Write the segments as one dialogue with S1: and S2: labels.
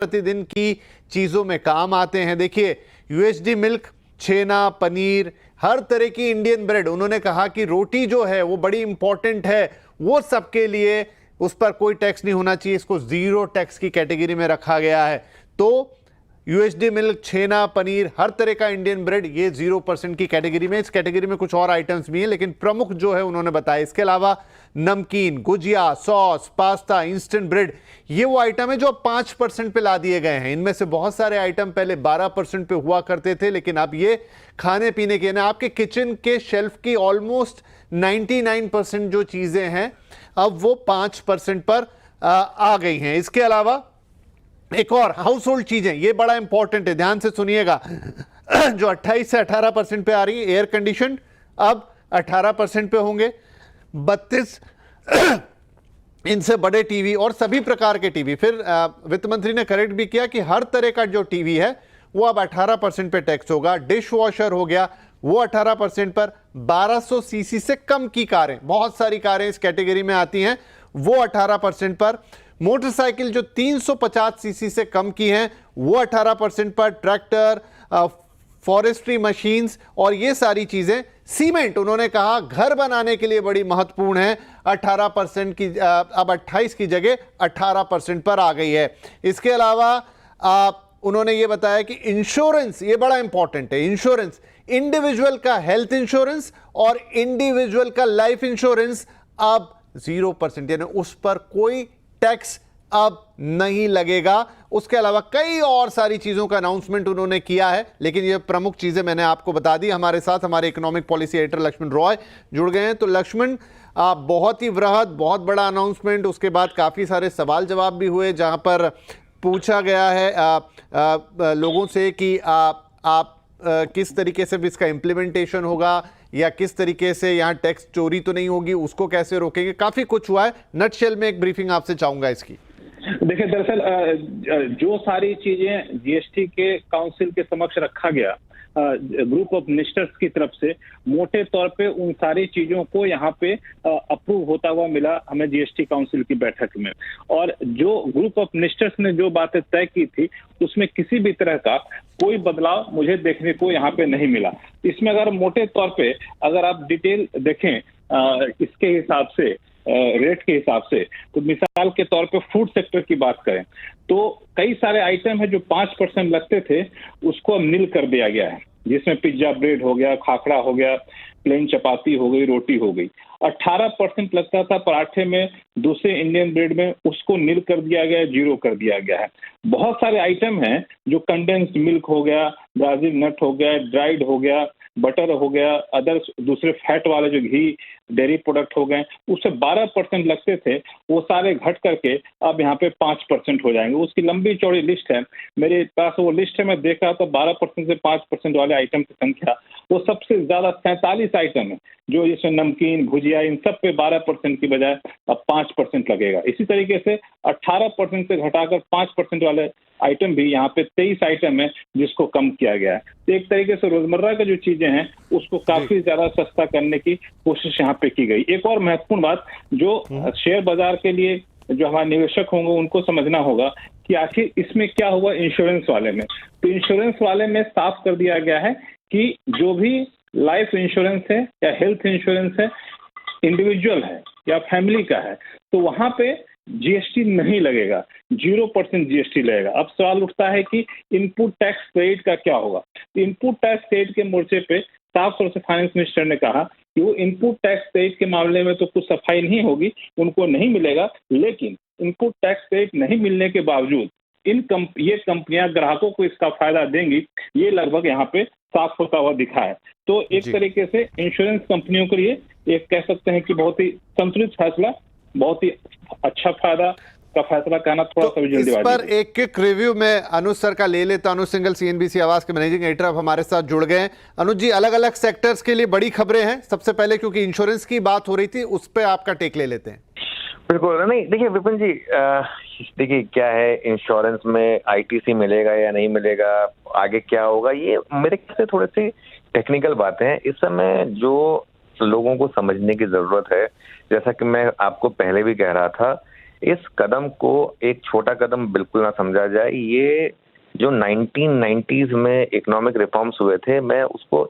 S1: प्रतिदिन की चीजों में काम आते हैं। देखिए, यूएसडी मिल्क, छेना, पनीर, हर तरह की इंडियन ब्रेड, उन्होंने कहा कि रोटी जो है वो बड़ी इंपॉर्टेंट है, वो सबके लिए, उस पर कोई टैक्स नहीं होना चाहिए, इसको जीरो टैक्स की कैटेगरी में रखा गया है। तो यूएसडी मिल्क, छेना, पनीर, हर तरह का इंडियन ब्रेड, ये 0% की कैटेगरी में। इस कैटेगरी में कुछ और आइटम्स भी हैं, लेकिन प्रमुख जो है उन्होंने बताया। इसके अलावा नमकीन, gujiya, sauce, pasta, instant bread, ये वो आइटम है जो अब 5% पे ला दिए गए हैं। इनमें से बहुत सारे आइटम पहले 12% पे हुआ करते थे, लेकिन अब ये खाने पीने के ना, आपके किचन के शेल्फ की ऑलमोस्ट 99% जो चीजें हैं अब वो 5% पर आ गई हैं। इसके अलावा एक और हाउस होल्ड चीजें, ये बड़ा इंपॉर्टेंट है, ध्यान से सुनिएगा, जो 28 से 18% पे आ रही है। एयर कंडीशन अब 18% पे होंगे। 32 इनसे बड़े टीवी और सभी प्रकार के टीवी। फिर वित्त मंत्री ने करेक्ट भी किया कि हर तरह का जो टीवी है वो अब 18% पे टैक्स होगा। डिश वॉशर हो गया वो 18% पर। 1200 सीसी से कम की कारें, बहुत सारी कारें इस कैटेगरी में आती हैं, वो 18% पर। मोटरसाइकिल जो 350 सीसी से कम की हैं वो 18% पर। ट्रैक्टर, फॉरेस्ट्री मशीन्स और ये सारी चीजें। सीमेंट, उन्होंने कहा घर बनाने के लिए बड़ी महत्वपूर्ण है, 18% की अब 28 की जगह 18% पर आ गई है। इसके अलावा उन्होंने ये बताया कि इंश्योरेंस, ये बड़ा इंपॉर्टेंट है, इंश्योरेंस, इंडिविजुअल का हेल्थ इंश्योरेंस और इंडिविजुअल का लाइफ इंश्योरेंस अब 0%, यानी उस पर कोई टैक्स अब नहीं लगेगा। उसके अलावा कई और सारी चीजों का अनाउंसमेंट उन्होंने किया है, लेकिन ये प्रमुख चीजें मैंने आपको बता दी। हमारे साथ हमारे economic policy editor Lakshman Roy जुड़ गए हैं। तो लक्ष्मण, बहुत ही वृहद, बहुत बड़ा अनाउंसमेंट, उसके बाद काफी सारे सवाल जवाब भी हुए जहां पर पूछा गया है लोगों से कि आप किस तरीके से भी इसका इम्प्लीमेंटेशन होगा या किस तरीके से यहाँ टैक्स चोरी तो नहीं होगी, उसको कैसे रोकेंगे। काफी कुछ हुआ है। नटशेल में एक ब्रीफिंग आपसे चाहूंगा इसकी।
S2: देखिए, दरअसल जो सारी चीजें जीएसटी के काउंसिल के समक्ष रखा गया ग्रुप ऑफ मिनिस्टर्स की तरफ से, मोटे तौर पे उन सारी चीजों को यहाँ पे अप्रूव होता हुआ मिला हमें जीएसटी काउंसिल की बैठक में। और जो ग्रुप ऑफ मिनिस्टर्स ने जो बातें तय की थी उसमें किसी भी तरह का कोई बदलाव मुझे देखने को यहाँ पे नहीं मिला। इसमें अगर मोटे तौर पे अगर आप डिटेल देखें इसके हिसाब से, रेट के हिसाब से, तो मिसाल के तौर पे फूड सेक्टर की बात करें तो कई सारे आइटम है जो 5% लगते थे, उसको अब नील कर दिया गया है, जिसमें पिज्जा ब्रेड हो गया, खाखरा हो गया, प्लेन चपाती हो गई, रोटी हो गई। 18% लगता था पराठे में, दूसरे इंडियन ब्रेड में, उसको नील कर दिया गया है, 0 कर दिया गया है। बहुत सारे आइटम हैं जो कंडेंस्ड मिल्क हो गया, ब्राजील नट हो गया, ड्राइड हो गया, बटर हो गया, अदर दूसरे फैट वाले जो घी डेयरी प्रोडक्ट हो गए, उससे 12% लगते थे, वो सारे घट करके अब यहाँ पे 5% हो जाएंगे। उसकी लंबी चौड़ी लिस्ट है, मेरे पास वो लिस्ट है, मैं देख रहा था 12% से 5% वाले आइटम की संख्या, वो सबसे ज्यादा 47 आइटम है, जो इसमें नमकीन, भुजिया, इन सब पे 12% की बजाय अब 5% लगेगा। इसी तरीके से 18% से घटाकर 5% वाले आइटम भी यहाँ पे 23 आइटम है जिसको कम किया गया है। तो एक तरीके से रोजमर्रा का जो चीजें हैं उसको काफी ज्यादा सस्ता करने की कोशिश यहाँ पे की गई। एक और महत्वपूर्ण बात जो शेयर बाजार के लिए जो हमारे निवेशक होंगे उनको समझना होगा कि आखिर इसमें क्या हुआ इंश्योरेंस वाले में। तो इंश्योरेंस वाले में साफ कर दिया गया है कि जो भी लाइफ इंश्योरेंस है या हेल्थ इंश्योरेंस है, इंडिविजुअल है या फैमिली का है, तो वहां पे जीएसटी नहीं लगेगा, 0% जीएसटी लगेगा। अब सवाल उठता है कि इनपुट टैक्स क्रेडिट का क्या होगा। इनपुट टैक्स क्रेडिट के मोर्चे पे साफ तौर से फाइनेंस मिनिस्टर ने कहा कि वो इनपुट टैक्स क्रेडिट के मामले में तो कुछ सफाई नहीं होगी, उनको नहीं मिलेगा, लेकिन इनपुट टैक्स क्रेडिट नहीं मिलने के बावजूद ये कंपनियां ग्राहकों को इसका फायदा देंगी, ये लगभग यहाँ पे साफ होता हुआ दिखा है। तो एक तरीके से इंश्योरेंस कंपनियों के लिए एक कह सकते हैं कि बहुत ही संतुलित फैसला, बहुत ही अच्छा फायदा का फैसला कहना थोड़ा सा जल्दी।
S1: इस पर एक क्विक रिव्यू में अनुज सर का ले लेता। अनुज सिंघल, सीएनबीसी आवाज के मैनेजिंग एडिटर, अब हमारे साथ जुड़ गए हैं। अनुज जी, अलग अलग सेक्टर्स के लिए बड़ी खबरें हैं। सबसे पहले क्योंकि इंश्योरेंस की बात हो रही थी, उस पर आपका टेक ले लेते हैं।
S3: बिल्कुल नहीं, देखिए विपिन जी, देखिए क्या है, इंश्योरेंस में आईटीसी मिलेगा या नहीं मिलेगा, आगे क्या होगा, ये मेरे ख्याल से थोड़ी सी टेक्निकल बातें हैं। इस समय जो लोगों को समझने की जरूरत है, जैसा कि मैं आपको पहले भी कह रहा था इस कदम को एक छोटा कदम बिल्कुल ना समझा जाए। ये जो 1990s में इकोनॉमिक रिफॉर्म्स हुए थे, मैं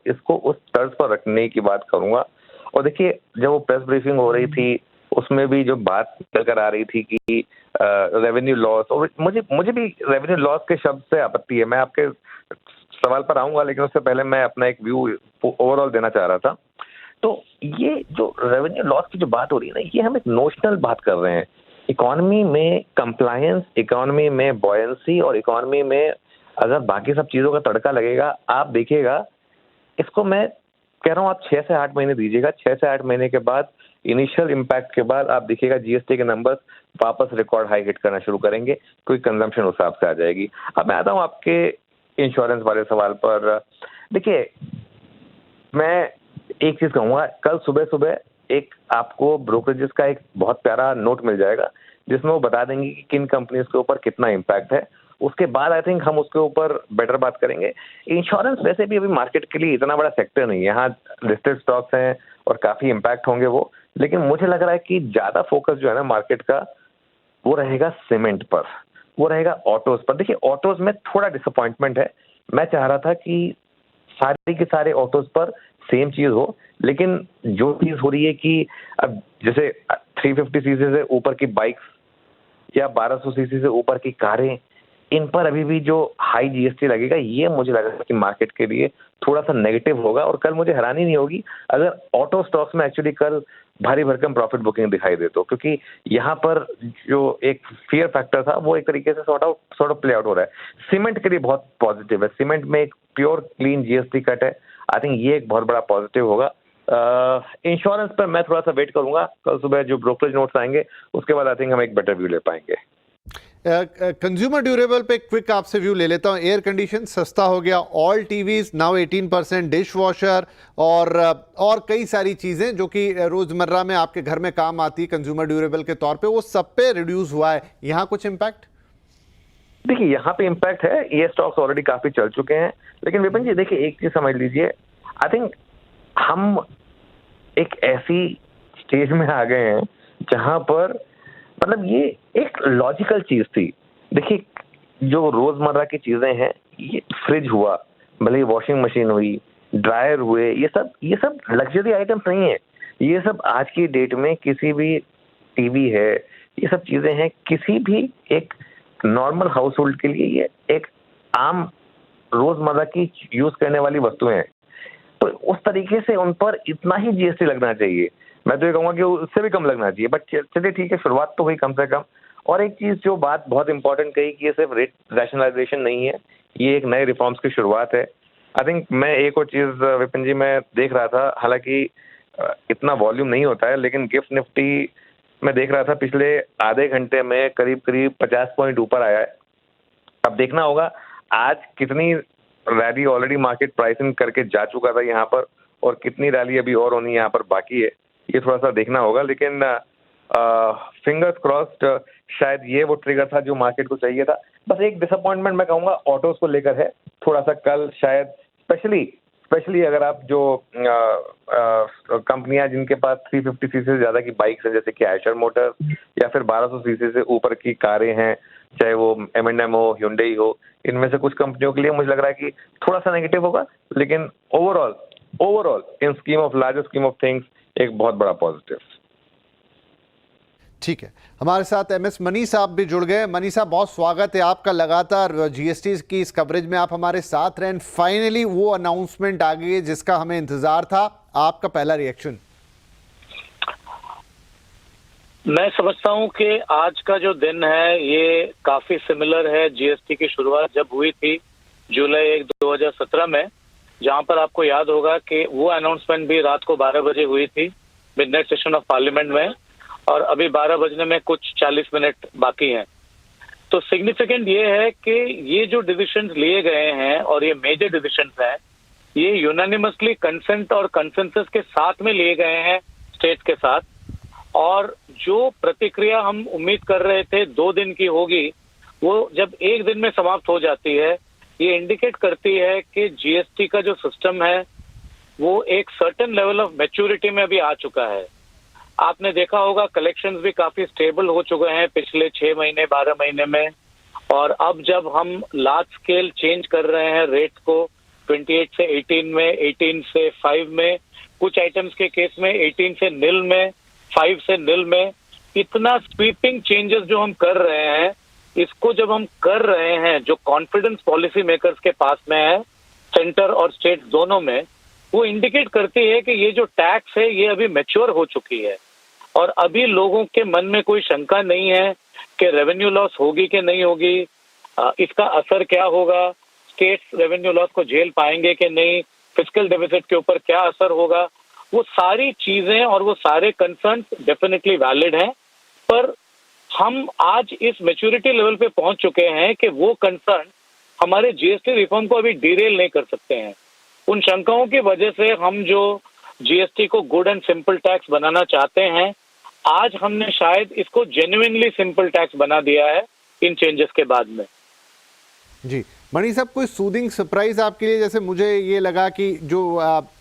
S3: इसको उस तर्ज पर रखने की बात करूंगा। और देखिए, जब वो प्रेस ब्रीफिंग हो रही थी, उसमें भी जो बात निकल कर आ रही थी कि रेवेन्यू लॉस, और मुझे भी रेवेन्यू लॉस के शब्द से आपत्ति है। मैं आपके सवाल पर आऊंगा, लेकिन उससे पहले मैं अपना एक व्यू ओवरऑल देना चाह रहा था। तो ये जो रेवेन्यू लॉस की जो बात हो रही है ना, ये हम एक नोशनल बात कर रहे हैं। इकोनॉमी में कंप्लायंस, इकोनॉमी में बॉयंसी और इकोनॉमी में अगर बाकी सब चीजों का तड़का लगेगा, आप देखिएगा, इसको मैं कह रहा हूं, आप 6 से 8 महीने दीजिएगा। 6 से 8 महीने के बाद, इनिशियल इम्पैक्ट के बाद, आप देखिएगा जीएसटी के नंबर्स वापस रिकॉर्ड हाई हिट करना शुरू करेंगे, कोई कंजम्पशन उस हिसाब से आ जाएगी। अब मैं आता हूं आपके इंश्योरेंस वाले सवाल पर। देखिए, मैं एक चीज कहूंगा, कल सुबह सुबह एक आपको ब्रोकरेजेस का एक बहुत प्यारा नोट मिल जाएगा, जिसमें वो बता देंगे कि किन कंपनीज के ऊपर कितना इम्पैक्ट है। उसके बाद आई थिंक हम उसके ऊपर बेटर बात करेंगे। इंश्योरेंस वैसे भी अभी मार्केट के लिए इतना बड़ा सेक्टर नहीं है, यहाँ लिस्टेड स्टॉक्स हैं और काफी इम्पैक्ट होंगे वो, लेकिन मुझे लग रहा है कि ज्यादा फोकस जो है ना मार्केट का, वो रहेगा सीमेंट पर, वो रहेगा ऑटोज पर। देखिए, ऑटोज में थोड़ा डिसअपॉइंटमेंट है। मैं चाह रहा था कि सारे के सारे ऑटोज पर सेम चीज हो, लेकिन जो चीज हो रही है कि अब जैसे 350 सीसी से ऊपर की बाइक्स या 1200 सीसी से ऊपर की कारें, इन पर अभी भी जो हाई जीएसटी लगेगा, ये मुझे लग रहा है कि मार्केट के लिए थोड़ा सा नेगेटिव होगा। और कल मुझे हैरानी नहीं होगी अगर ऑटो स्टॉक्स में एक्चुअली कल भारी भरकम प्रॉफिट बुकिंग दिखाई दे, तो क्योंकि यहाँ पर जो एक फियर फैक्टर था वो एक तरीके से सॉर्ट ऑफ प्ले आउट हो रहा है। सीमेंट के लिए बहुत पॉजिटिव है, सीमेंट में एक प्योर क्लीन जीएसटी कट है, आई थिंक ये एक बहुत बड़ा पॉजिटिव होगा। इंश्योरेंस पर मैं थोड़ा सा वेट करूंगा, कल सुबह जो ब्रोकरेज नोट्स आएंगे उसके बाद आई थिंक हम एक बेटर व्यू ले पाएंगे।
S1: कंज्यूमर ड्यूरेबल पे क्विक आपसे व्यू ले लेता हूं। एयर कंडीशन सस्ता हो गया, all TVs now 18%, dish washer और कई सारी चीजें जो कि रोजमर्रा में आपके घर में काम आती है कंज्यूमर ड्यूरेबल के तौर पे, वो सब पे रिड्यूस हुआ है। यहाँ कुछ इम्पैक्ट?
S3: देखिए, यहाँ पे इम्पैक्ट है, ये स्टॉक्स ऑलरेडी काफी चल चुके हैं। लेकिन विपिन जी, देखिए, एक चीज समझ लीजिए, आई थिंक हम एक ऐसी स्टेज में आ गए हैं जहां पर मतलब ये एक लॉजिकल चीज थी। देखिए, जो रोजमर्रा की चीजें हैं, ये फ्रिज हुआ, भले ही वॉशिंग मशीन हुई, ड्रायर हुए, ये सब लग्जरी आइटम्स नहीं है। ये सब आज की डेट में किसी भी टीवी है, ये सब चीजें हैं, किसी भी एक नॉर्मल हाउस होल्ड के लिए ये एक आम रोजमर्रा की यूज करने वाली वस्तुएं हैं। तो उस तरीके से उन पर इतना ही जीएसटी लगना चाहिए। मैं तो ये कहूंगा कि उससे भी कम लगना चाहिए, बट चलिए ठीक है, शुरुआत तो हुई कम से कम। और एक चीज जो बात बहुत इंपॉर्टेंट कही कि ये सिर्फ रेट रैशनलाइजेशन नहीं है, ये एक नए रिफॉर्म्स की शुरुआत है। आई थिंक मैं एक और चीज विपिन जी मैं देख रहा था, हालांकि इतना वॉल्यूम नहीं होता है, लेकिन गिफ्ट निफ्टी मैं देख रहा था पिछले आधे घंटे में करीब 50 पॉइंट ऊपर आया है। अब देखना होगा आज कितनी रैली ऑलरेडी मार्केट प्राइसिंग करके जा चुका था यहाँ पर, और कितनी रैली अभी और होनी यहाँ पर बाकी है, ये थोड़ा सा देखना होगा। लेकिन फिंगर्स क्रॉस्ड, शायद ये वो ट्रिगर था जो मार्केट को चाहिए था। बस एक डिसअपॉइंटमेंट मैं कहूँगा ऑटोज को लेकर है थोड़ा सा, कल शायद स्पेशली अगर आप जो कंपनियां जिनके पास 350 सीसी से ज्यादा की बाइक्स हैं, जैसे कि आयशर मोटर्स या फिर 1200 सीसी से ऊपर की कारें हैं, चाहे वो M&M हो, Hyundai हो, इनमें से कुछ कंपनियों के लिए मुझे लग रहा है कि थोड़ा सा नेगेटिव होगा। लेकिन overall in scheme of larger scheme of things एक बहुत बड़ा पॉजिटिव।
S1: ठीक है, हमारे साथ MS मनी साहब भी जुड़ गए। मनी साहब, बहुत स्वागत है आपका, लगातार जीएसटी की इस कवरेज में आप हमारे साथ रहें। फाइनली वो अनाउंसमेंट आ गई जिसका हमें इंतजार था, आपका पहला रिएक्शन?
S4: मैं समझता हूं कि आज का जो दिन है ये काफी सिमिलर है जीएसटी की शुरुआत जब हुई थी जुलाई 1, 2017 में, जहां पर आपको याद होगा कि वो अनाउंसमेंट भी रात को 12 बजे हुई थी मिडनाइट सेशन ऑफ पार्लियामेंट में, और अभी 12 बजने में कुछ 40 मिनट बाकी हैं। तो सिग्निफिकेंट ये है कि ये जो डिसीजंस लिए गए हैं और ये मेजर डिसीजंस हैं, ये यूनानिमसली कंसेंट और कंसेंसस के साथ में लिए गए हैं स्टेट के साथ। और जो प्रतिक्रिया हम उम्मीद कर रहे थे 2 दिन की होगी, वो जब 1 दिन में समाप्त हो जाती है, ये इंडिकेट करती है कि जीएसटी का जो सिस्टम है वो एक सर्टेन लेवल ऑफ मैच्योरिटी में अभी आ चुका है। आपने देखा होगा कलेक्शंस भी काफी स्टेबल हो चुके हैं पिछले 6 महीने 12 महीने में। और अब जब हम लार्ज स्केल चेंज कर रहे हैं रेट को 28 से 18 में, 18 से 5 में, कुछ आइटम्स के केस में 18 से निल में, 5 से निल में, इतना स्वीपिंग चेंजेस जो हम कर रहे हैं, इसको जब हम कर रहे हैं, जो कॉन्फिडेंस पॉलिसी मेकर्स के पास में है सेंटर और स्टेट दोनों में, वो इंडिकेट करती है कि ये जो टैक्स है ये अभी मैच्योर हो चुकी है और अभी लोगों के मन में कोई शंका नहीं है कि रेवेन्यू लॉस होगी कि नहीं होगी, इसका असर क्या होगा, स्टेट्स रेवेन्यू लॉस को झेल पाएंगे कि नहीं, फिस्कल डेफिसिट के ऊपर क्या असर होगा। वो सारी चीजें और वो सारे कंसर्न डेफिनेटली वैलिड हैं, पर हम आज इस मैच्योरिटी लेवल पे पहुंच चुके हैं कि वो कंसर्न हमारे जीएसटी रिफॉर्म को अभी डिरेल नहीं कर सकते हैं। उन शंकाओं की वजह से हम जो जीएसटी को गुड एंड सिंपल टैक्स बनाना चाहते हैं, आज हमने शायद इसको जेन्युइनली सिंपल टैक्स बना दिया है इन चेंजेस के बाद में।
S1: जी मणि साहब, कोई सूदिंग सरप्राइज आपके लिए? जैसे मुझे ये लगा कि जो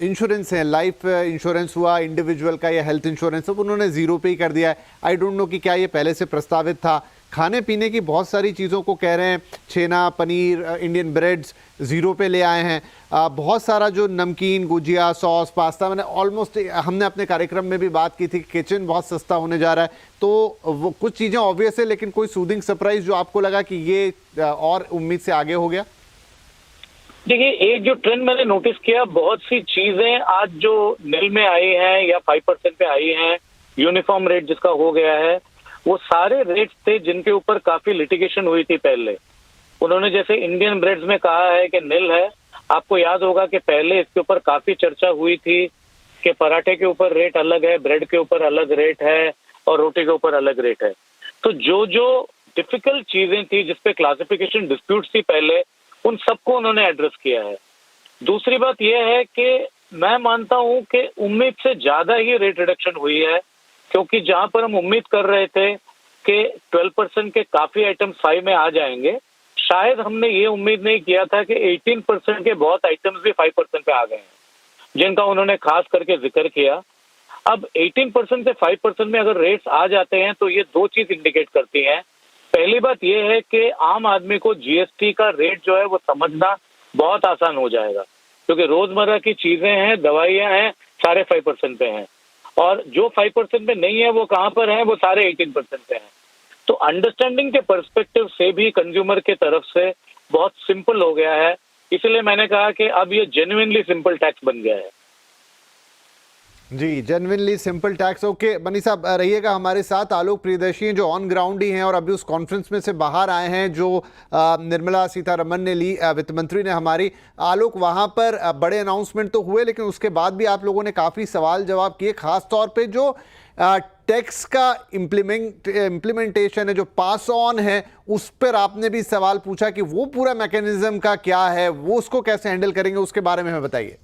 S1: इंश्योरेंस है, लाइफ इंश्योरेंस हुआ इंडिविजुअल का या हेल्थ इंश्योरेंस, अब उन्होंने जीरो पे ही कर दिया है। आई डोंट नो कि क्या ये पहले से प्रस्तावित था। खाने पीने की बहुत सारी चीज़ों को कह रहे हैं, छेना, पनीर, इंडियन ब्रेड्स ज़ीरो पे ले आए हैं। बहुत सारा जो नमकीन, गुजिया, सॉस, पास्ता, मैंने ऑलमोस्ट, हमने अपने कार्यक्रम में भी बात की थी कि किचन बहुत सस्ता होने जा रहा है। तो वो कुछ चीज़ें ऑब्वियस है, लेकिन कोई सूदिंग सरप्राइज जो आपको लगा कि ये और उम्मीद से आगे हो गया?
S4: देखिए, एक जो ट्रेंड मैंने नोटिस किया, बहुत सी चीजें आज जो निल में आई हैं या 5% पे आई हैं, यूनिफॉर्म रेट जिसका हो गया है, वो सारे रेट्स थे जिनके ऊपर काफी लिटिगेशन हुई थी पहले। उन्होंने जैसे इंडियन ब्रेड्स में कहा है कि निल है, आपको याद होगा कि पहले इसके ऊपर काफी चर्चा हुई थी कि पराठे के ऊपर रेट अलग है, ब्रेड के ऊपर अलग रेट है और रोटी के ऊपर अलग रेट है। तो जो जो डिफिकल्ट चीजें थी जिसपे क्लासिफिकेशन डिस्प्यूट्स थी पहले, उन सबको उन्होंने एड्रेस किया है। दूसरी बात यह है कि मैं मानता हूं कि उम्मीद से ज्यादा ही रेट रिडक्शन हुई है, क्योंकि जहां पर हम उम्मीद कर रहे थे कि 12% के काफी आइटम 5 में आ जाएंगे, शायद हमने ये उम्मीद नहीं किया था कि 18% के बहुत आइटम्स भी 5% पे आ गए हैं, जिनका उन्होंने खास करके जिक्र किया। अब 18% से 5% में अगर रेट्स आ जाते हैं तो ये दो चीज इंडिकेट करती हैं। पहली बात यह है कि आम आदमी को जीएसटी का रेट जो है वो समझना बहुत आसान हो जाएगा, क्योंकि रोजमर्रा की चीजें हैं, दवाइयां हैं, सारे 5% पे हैं, और जो 5% पे नहीं है वो कहां पर है, वो सारे 18% पे हैं। तो अंडरस्टैंडिंग के पर्सपेक्टिव से भी कंज्यूमर के तरफ से बहुत सिंपल हो गया है, इसलिए मैंने कहा कि अब ये जेन्युइनली सिंपल टैक्स बन गया है।
S1: जी, genuinely simple tax. Okay Mani साहब, रहिएगा हमारे साथ। आलोक प्रियदर्शी जो ऑन ग्राउंड ही हैं और अभी उस कॉन्फ्रेंस में से बाहर आए हैं जो निर्मला सीतारमण ने ली, वित्त मंत्री ने हमारी। आलोक, वहाँ पर बड़े अनाउंसमेंट तो हुए, लेकिन उसके बाद भी आप लोगों ने काफ़ी सवाल जवाब किए, खास तौर पे जो टैक्स का इम्प्लीमेंटेशन है, जो पास ऑन है, उस पर आपने भी सवाल पूछा कि वो पूरा मैकेनिज्म का क्या है, वो उसको कैसे हैंडल करेंगे, उसके बारे में हमें बताइए।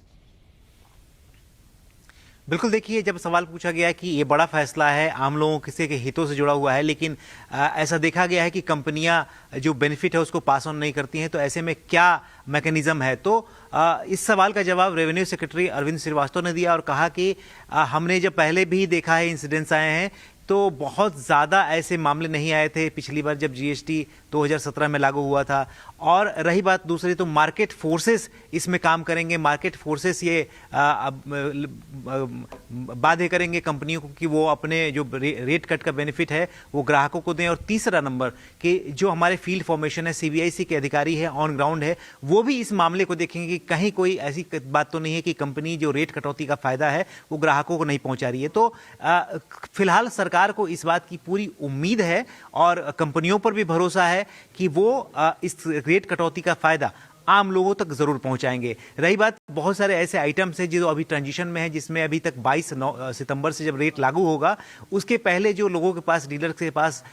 S5: बिल्कुल, देखिए, जब सवाल पूछा गया है कि ये बड़ा फैसला है, आम लोगों किसी के हितों से जुड़ा हुआ है, लेकिन ऐसा देखा गया है कि कंपनियां जो बेनिफिट है उसको पास ऑन नहीं करती हैं, तो ऐसे में क्या मैकेनिज्म है? तो इस सवाल का जवाब रेवेन्यू सेक्रेटरी अरविंद श्रीवास्तव ने दिया और कहा कि हमने जब पहले भी देखा है, इंसिडेंट्स आए हैं, तो बहुत ज़्यादा ऐसे मामले नहीं आए थे पिछली बार जब जीएसटी 2017 में लागू हुआ था। और रही बात दूसरी, तो मार्केट फोर्सेस इसमें काम करेंगे। मार्केट फोर्सेस ये बाध्य करेंगे कंपनियों को कि वो अपने जो रेट कट का बेनिफिट है वो ग्राहकों को दें। और तीसरा नंबर कि जो हमारे फील्ड फॉर्मेशन है, सीबीआईसी के अधिकारी है, ऑन ग्राउंड है, वो भी इस मामले को देखेंगे कि कहीं कोई ऐसी बात तो नहीं है कि कंपनी जो रेट कटौती का फायदा है वो ग्राहकों को नहीं पहुंचा रही है। तो फिलहाल सरकार को इस बात की पूरी उम्मीद है और कंपनियों पर भी भरोसा है कि वो इस रेट कटौती का फायदा आम लोगों तक जरूर पहुंचाएंगे। रही बात, बहुत सारे ऐसे आइटम्स हैं जो अभी ट्रांजिशन में है, जिसमें अभी तक 22 सितंबर से जब रेट लागू होगा, उसके पहले जो लोगों के पास, डीलर के पास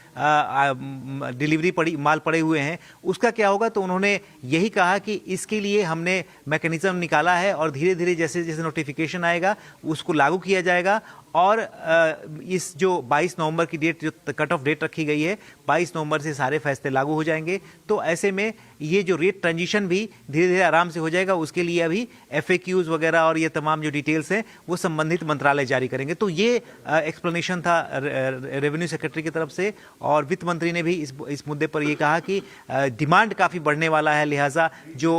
S5: डिलीवरी माल पड़े हुए हैं, उसका क्या होगा? तो उन्होंने यही कहा कि इसके लिए हमने मैकेनिज्म निकाला है और धीरे धीरे जैसे जैसे नोटिफिकेशन आएगा उसको लागू किया जाएगा और इस जो 22 नवंबर की डेट, जो कट ऑफ डेट रखी गई है, 22 नवंबर से सारे फैसले लागू हो जाएंगे। तो ऐसे में ये जो रेट ट्रांजिशन भी धीरे धीरे आराम से हो जाएगा। उसके लिए अभी FAQs वगैरह और ये तमाम जो डिटेल्स हैं वो संबंधित मंत्रालय जारी करेंगे। तो ये एक्सप्लेनेशन था रेवेन्यू सेक्रेटरी की तरफ से, और वित्त मंत्री ने भी इस मुद्दे पर ये कहा कि डिमांड काफ़ी बढ़ने वाला है, लिहाजा जो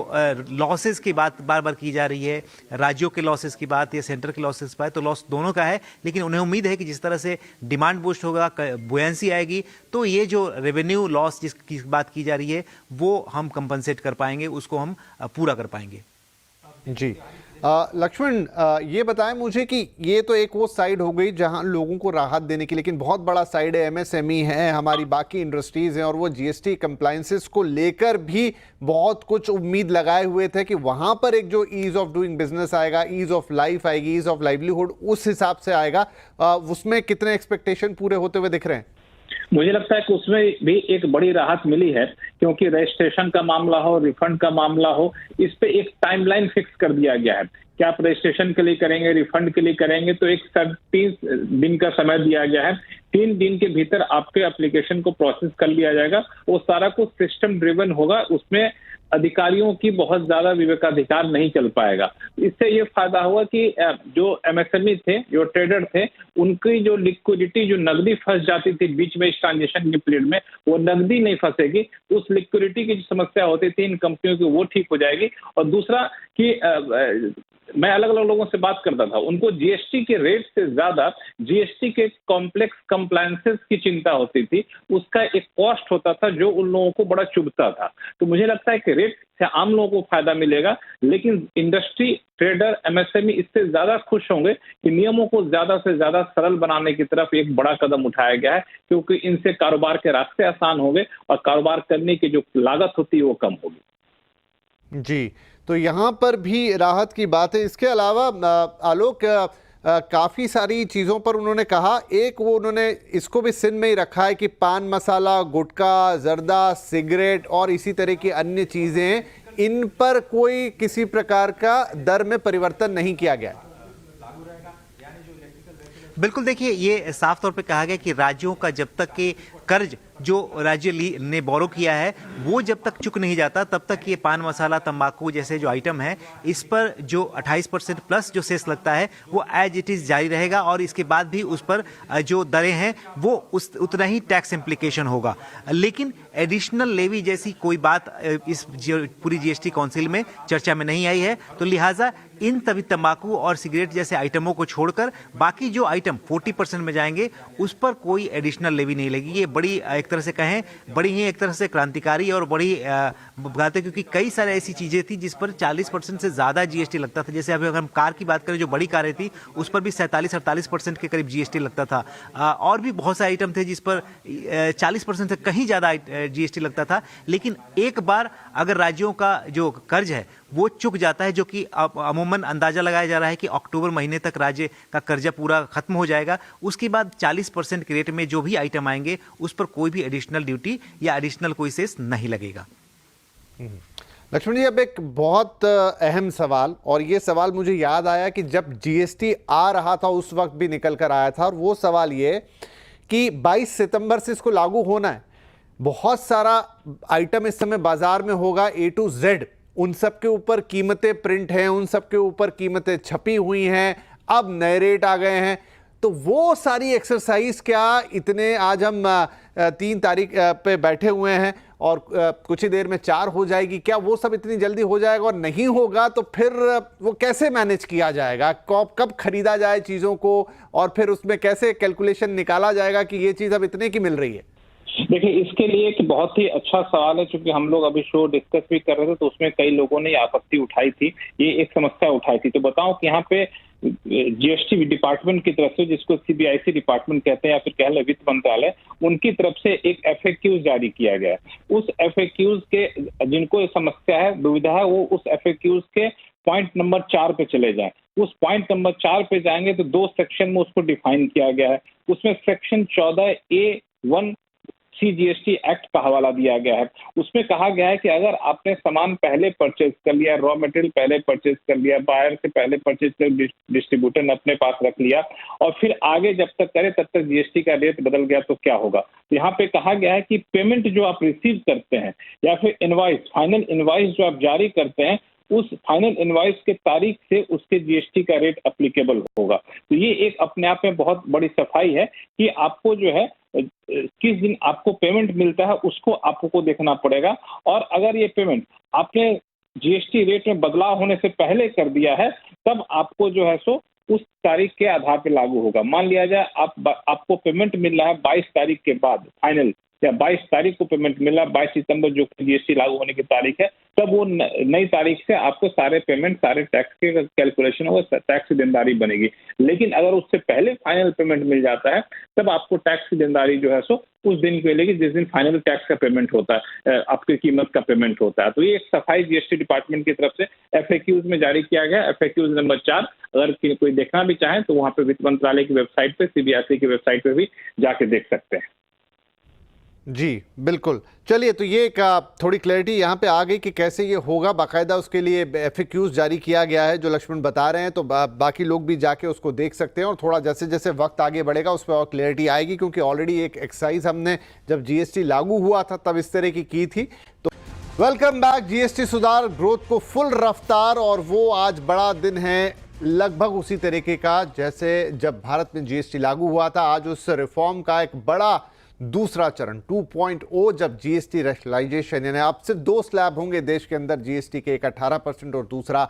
S5: लॉसेस की बात बार बार की जा रही है, राज्यों के लॉसेस की बात या सेंटर के लॉसेस की बात, तो लॉस दोनों का है, लेकिन उन्हें उम्मीद है कि जिस तरह से डिमांड बूस्ट होगा, बुयांसी आएगी, तो ये जो रेवेन्यू लॉस जिसकी बात की जा रही है वो हम कंपनसेट कर पाएंगे, उसको हम पूरा कर पाएंगे।
S1: जी लक्ष्मण, ये बताएं मुझे कि ये तो एक वो साइड हो गई जहां लोगों को राहत देने की, लेकिन बहुत बड़ा साइड है MSME है, हमारी बाकी इंडस्ट्रीज हैं, और वो GST कंप्लायंसेस को लेकर भी बहुत कुछ उम्मीद लगाए हुए थे कि वहां पर एक जो ईज ऑफ डूइंग बिजनेस आएगा, ईज ऑफ लाइफ आएगी, ईज ऑफ लाइवलीहुड उस हिसाब से आएगा। उसमें कितने एक्सपेक्टेशन पूरे होते हुए दिख रहे हैं?
S2: मुझे लगता है कि उसमें भी एक बड़ी राहत मिली है, क्योंकि रजिस्ट्रेशन का मामला हो, रिफंड का मामला हो, इस पे एक टाइमलाइन फिक्स कर दिया गया है कि आप रजिस्ट्रेशन के लिए करेंगे, रिफंड के लिए करेंगे, तो एक 30 दिन का समय दिया गया है। 3 दिन के भीतर आपके एप्लीकेशन को प्रोसेस कर लिया जाएगा। वो सारा कुछ सिस्टम ड्रिवन होगा, उसमें अधिकारियों की बहुत ज्यादा विवेकाधिकार नहीं चल पाएगा। इससे ये फायदा हुआ कि जो MSME थे, जो ट्रेडर थे, उनकी जो लिक्विडिटी, जो नकदी फंस जाती थी बीच में इस ट्रांजिशन के पीरियड में, वो नकदी नहीं फंसेगी। उस लिक्विडिटी की जो समस्या होती थी इन कंपनियों की, वो ठीक हो जाएगी। और दूसरा कि मैं अलग अलग लोगों से बात करता था, उनको GST के रेट से ज्यादा GST के कॉम्प्लेक्स कंप्लायंसेस की चिंता होती थी। उसका एक कॉस्ट होता था जो उन लोगों को बड़ा चुभता था। तो मुझे लगता है कि रेट से आम लोगों को फायदा मिलेगा, लेकिन इंडस्ट्री, ट्रेडर, MSME इससे ज्यादा खुश होंगे कि नियमों को ज्यादा से ज्यादा सरल बनाने की तरफ एक बड़ा कदम उठाया गया है, क्योंकि इनसे कारोबार के रास्ते आसान होंगे और कारोबार करने की जो लागत होती है वो कम होगी।
S1: जी, तो यहाँ पर भी राहत की बात है। इसके अलावा आलोक, काफ़ी सारी चीज़ों पर उन्होंने कहा, एक वो उन्होंने इसको भी सिन में ही रखा है कि पान मसाला, गुटखा, जर्दा, सिगरेट और इसी तरह की अन्य चीज़ें, इन पर कोई किसी प्रकार का दर में परिवर्तन नहीं किया गया।
S5: बिल्कुल, देखिए ये साफ तौर पे कहा गया कि राज्यों का जब तक कि कर्ज जो राज्य ने बोरो किया है वो जब तक चुक नहीं जाता, तब तक ये पान मसाला, तंबाकू जैसे जो आइटम है, इस पर जो 28% प्लस जो सेस लगता है वो एज इट इज़ जारी रहेगा, और इसके बाद भी उस पर जो दरें हैं वो उतना ही टैक्स इम्प्लीकेशन होगा। लेकिन एडिशनल लेवी जैसी कोई बात इस पूरी GST काउंसिल में चर्चा में नहीं आई है। तो लिहाजा इन तभी तंबाकू और सिगरेट जैसे आइटमों को छोड़कर बाकी जो आइटम 40% में जाएंगे उस पर कोई एडिशनल लेवी नहीं लगेगी। ये बड़ी एक तरह से कहें, बड़ी ही एक तरह से क्रांतिकारी और बड़ी बात है, क्योंकि कई सारे ऐसी चीज़ें थी जिस पर 40% से ज़्यादा GST लगता था। जैसे अभी अगर हम कार की बात करें, जो बड़ी कारें थी उस पर भी 47-48% के करीब GST लगता था, और भी बहुत सारे आइटम थे जिस पर 40% से कहीं ज़्यादा GST लगता था। लेकिन एक बार अगर राज्यों का जो कर्ज है वो चुक जाता है, जो कि अमूमन अंदाजा लगाया जा रहा है कि अक्टूबर महीने तक राज्य का कर्जा पूरा खत्म हो जाएगा, उसके बाद 40% के रेट में जो भी आइटम आएंगे उस पर कोई भी एडिशनल ड्यूटी या एडिशनल कोई सेस नहीं लगेगा।
S1: लक्ष्मण जी, अब एक बहुत अहम सवाल, और ये सवाल मुझे याद आया कि जब GST आ रहा था उस वक्त भी निकल कर आया था, और वो सवाल ये कि 22 सितंबर से इसको लागू होना है। बहुत सारा आइटम इस समय बाजार में होगा A to Z, उन सब के ऊपर कीमतें प्रिंट हैं, उन सब के ऊपर कीमतें छपी हुई हैं, अब नए रेट आ गए हैं। तो वो सारी एक्सरसाइज क्या इतने, आज हम 3 तारीख पे बैठे हुए हैं और कुछ ही देर में 4 हो जाएगी, क्या वो सब इतनी जल्दी हो जाएगा? और नहीं होगा तो फिर वो कैसे मैनेज किया जाएगा? कब खरीदा जाए चीज़ों को, और फिर उसमें कैसे कैलकुलेशन निकाला जाएगा कि ये चीज़ अब इतने की मिल रही है?
S2: देखिए, इसके लिए एक बहुत ही अच्छा सवाल है, क्योंकि हम लोग अभी शो डिस्कस भी कर रहे थे तो उसमें कई लोगों ने आपत्ति उठाई थी, ये एक समस्या उठाई थी। तो बताऊं कि यहाँ पे GST डिपार्टमेंट की तरफ से, जिसको CBIC डिपार्टमेंट कहते हैं या फिर कह लें वित्त मंत्रालय, उनकी तरफ से एक FAQ जारी किया गया है। उस FAQ के जिनको ये समस्या है, दुविधा है, वो उस FAQ के पॉइंट नंबर 4 पे चले जाएं। उस पॉइंट नंबर 4 पे जाएंगे तो 2 सेक्शन में उसको डिफाइन किया गया है। उसमें सेक्शन 14A1 CGST एक्ट का हवाला दिया गया है। उसमें कहा गया है कि अगर आपने सामान पहले परचेज कर लिया, रॉ मटेरियल पहले परचेज कर लिया, बायर से पहले परचेज कर, डिस्ट्रीब्यूटर ने अपने पास रख लिया और फिर आगे जब तक करे तब तक GST का रेट बदल गया तो क्या होगा। तो यहाँ पे कहा गया है कि पेमेंट जो आप रिसीव करते हैं या फिर इनवॉइस, फाइनल इनवॉइस जो आप जारी करते हैं, उस फाइनल इनवॉइस के तारीख से उसके GST का रेट एप्लीकेबल होगा। तो ये एक अपने आप में बहुत बड़ी सफाई है कि आपको जो है किस दिन आपको पेमेंट मिलता है उसको आपको देखना पड़ेगा, और अगर ये पेमेंट आपने GST रेट में बदलाव होने से पहले कर दिया है तब आपको जो है सो उस तारीख के आधार पर लागू होगा। मान लिया जाए आपको पेमेंट मिल रहा है 22 तारीख के बाद फाइनल, या 22 तारीख को पेमेंट मिला, 22 सितंबर जो GST लागू होने की तारीख है, तब वो नई तारीख से आपको सारे पेमेंट, सारे टैक्स के कैलकुलेशन होगा, टैक्स की देनदारी बनेगी। लेकिन अगर उससे पहले फाइनल पेमेंट मिल जाता है तब आपको टैक्स की देनदारी जो है सो उस दिन के मिलेगी जिस दिन फाइनल टैक्स का पेमेंट होता है, आपकी कीमत का पेमेंट होता है। तो ये एक सफाई GST डिपार्टमेंट की तरफ से FAQs में जारी किया गया। FAQs नंबर 4 अगर कोई देखना भी चाहे तो वहाँ पे वित्त मंत्रालय की वेबसाइट पे, CBRC की वेबसाइट पे भी जाके देख सकते हैं।
S1: जी बिल्कुल। चलिए, तो ये एक थोड़ी क्लैरिटी यहाँ पे आ गई कि कैसे ये होगा। बाकायदा उसके लिए FAQs जारी किया गया है जो लक्ष्मण बता रहे हैं, तो बाकी लोग भी जाके उसको देख सकते हैं और थोड़ा जैसे जैसे वक्त आगे बढ़ेगा उस पर और क्लैरिटी आएगी, क्योंकि ऑलरेडी एक एक्सरसाइज हमने जब GST लागू हुआ था तब इस तरह की थी। तो वेलकम बैक। GST सुधार ग्रोथ को फुल रफ्तार, और वो आज बड़ा दिन है लगभग उसी तरीके का जैसे जब भारत में GST लागू हुआ था। आज उस रिफॉर्म का एक बड़ा दूसरा चरण 2.0, जब GST रैशनलाइजेशन, यानी अब सिर्फ 2 स्लैब होंगे देश के अंदर GST के, एक 18% और दूसरा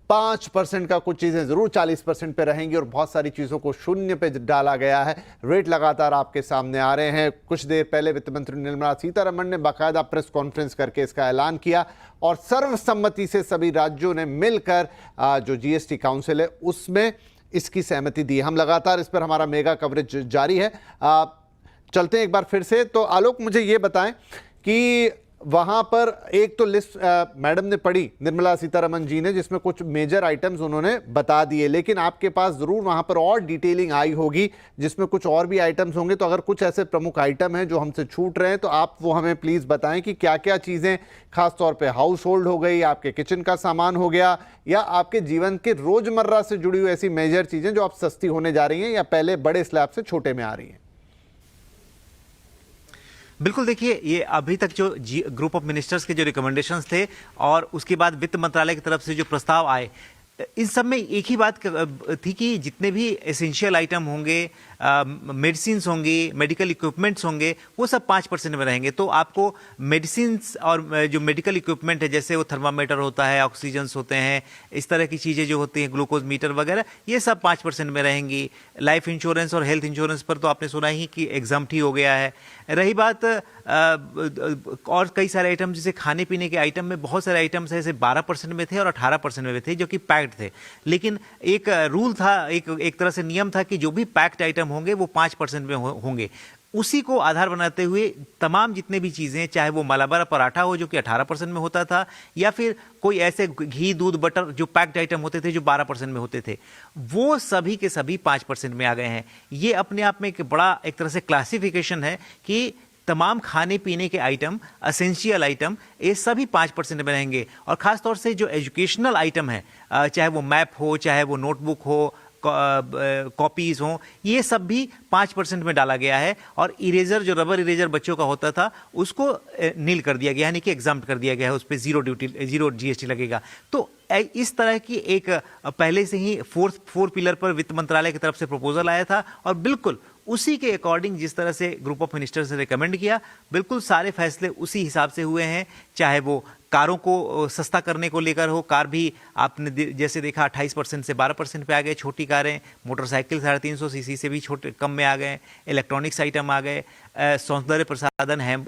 S1: 5% का। कुछ चीज़ें ज़रूर 40% पे रहेंगी और बहुत सारी चीज़ों को शून्य पे डाला गया है। रेट लगातार आपके सामने आ रहे हैं। कुछ देर पहले वित्त मंत्री निर्मला सीतारमण ने बाकायदा प्रेस कॉन्फ्रेंस करके इसका ऐलान किया और सर्वसम्मति से सभी राज्यों ने मिलकर जो GST काउंसिल है उसमें इसकी सहमति दी। हम लगातार इस पर, हमारा मेगा कवरेज जारी है। चलते हैं एक बार फिर से। तो आलोक, मुझे ये बताएं कि वहां पर एक तो लिस्ट मैडम ने पढ़ी, निर्मला सीतारमण जी ने, जिसमें कुछ मेजर आइटम्स उन्होंने बता दिए, लेकिन आपके पास जरूर वहां पर और डिटेलिंग आई होगी जिसमें कुछ और भी आइटम्स होंगे। तो अगर कुछ ऐसे प्रमुख आइटम हैं जो हमसे छूट रहे हैं तो आप वो हमें प्लीज बताएं कि क्या क्या चीजें, खासतौर पे हाउस होल्ड हो गई, आपके किचन का सामान हो गया, या आपके जीवन के रोजमर्रा से जुड़ी हुई ऐसी मेजर चीजें जो अब सस्ती होने जा रही हैं या पहले बड़े स्लैब से छोटे में आ रही हैं।
S5: बिल्कुल, देखिए, ये अभी तक जो ग्रुप ऑफ मिनिस्टर्स के जो रिकमेंडेशंस थे और उसके बाद वित्त मंत्रालय की तरफ से जो प्रस्ताव आए, इन सब में एक ही बात थी कि जितने भी एसेंशियल आइटम होंगे, मेडिसिन्स होंगी, मेडिकल इक्विपमेंट्स होंगे, वो सब 5% में रहेंगे। तो आपको मेडिसिन्स और जो मेडिकल इक्विपमेंट है, जैसे वो थर्मामीटर होता है, ऑक्सीजन्स होते हैं, इस तरह की चीज़ें जो होती हैं, ग्लूकोज मीटर वगैरह, ये सब 5% में रहेंगी। लाइफ इंश्योरेंस और हेल्थ इंश्योरेंस पर तो आपने सुना ही कि एग्जाम्प्ट ही हो गया है। रही बात और कई सारे आइटम, जैसे खाने पीने के आइटम में बहुत सारे आइटम्स ऐसे 12% में थे और 18% में थे जो कि पैक्ड थे, लेकिन एक रूल था, एक तरह से नियम था कि जो भी पैक्ड आइटम होंगे वो 5% में होंगे। उसी को आधार बनाते हुए तमाम जितने भी चीज़ें, चाहे वो मलाबार पराठा हो जो कि 18% में होता था, या फिर कोई ऐसे घी, दूध, बटर जो पैक्ड आइटम होते थे जो 12% में होते थे, वो सभी के सभी 5% में आ गए हैं। ये अपने आप में एक बड़ा, एक तरह से क्लासिफिकेशन है कि तमाम खाने पीने के आइटम, एसेंशियल आइटम, ये सभी 5% में रहेंगे। और ख़ासतौर से जो एजुकेशनल आइटम है, चाहे वो मैप हो, चाहे वो नोटबुक हो, कॉपीज हों, ये सब भी 5% में डाला गया है। और इरेजर, जो रबर इरेजर बच्चों का होता था, उसको नील कर दिया गया है, यानी कि एग्जाम्प्ट कर दिया गया है, उस पर जीरो GST लगेगा। तो इस तरह की एक पहले से ही फोर पिलर पर वित्त मंत्रालय की तरफ से प्रपोजल आया था, और बिल्कुल उसी के अकॉर्डिंग जिस तरह से ग्रुप ऑफ मिनिस्टर्स ने रिकमेंड किया, बिल्कुल सारे फैसले उसी हिसाब से हुए हैं। चाहे वो कारों को सस्ता करने को लेकर हो, कार भी आपने जैसे देखा 28% से 12% पे आ गए छोटी कारें, मोटरसाइकिल 350 सीसी से भी छोटे कम में आ गए, इलेक्ट्रॉनिक्स आइटम आ गए, सौंदर्य प्रसाधन,